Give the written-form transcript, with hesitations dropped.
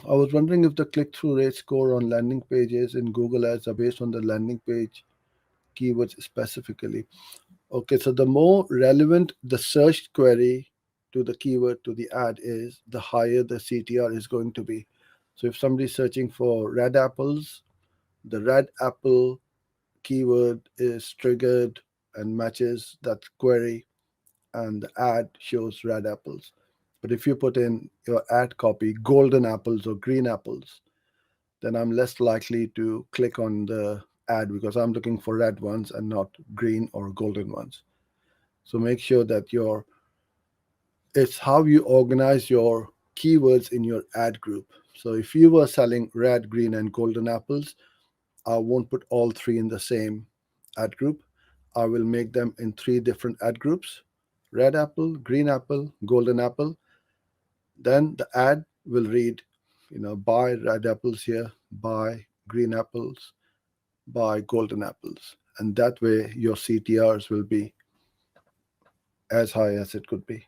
I was wondering if the click-through rate score on landing pages in Google Ads are based on the landing page keywords specifically. Okay, so the more relevant the search query to the keyword to the ad is, the higher the CTR is going to be. So if somebody's searching for red apples, the red apple keyword is triggered and matches that query, and the ad shows red apples. But if you put in your ad copy golden apples or green apples, then I'm less likely to click on the ad because I'm looking for red ones and not green or golden ones. So make sure that it's how you organize your keywords in your ad group. So if you were selling red, green, and golden apples, I won't put all three in the same ad group. I will make them in three different ad groups: red apple, green apple, golden apple. Then the ad will read, buy red apples here, buy green apples, buy golden apples. And that way your CTRs will be as high as it could be.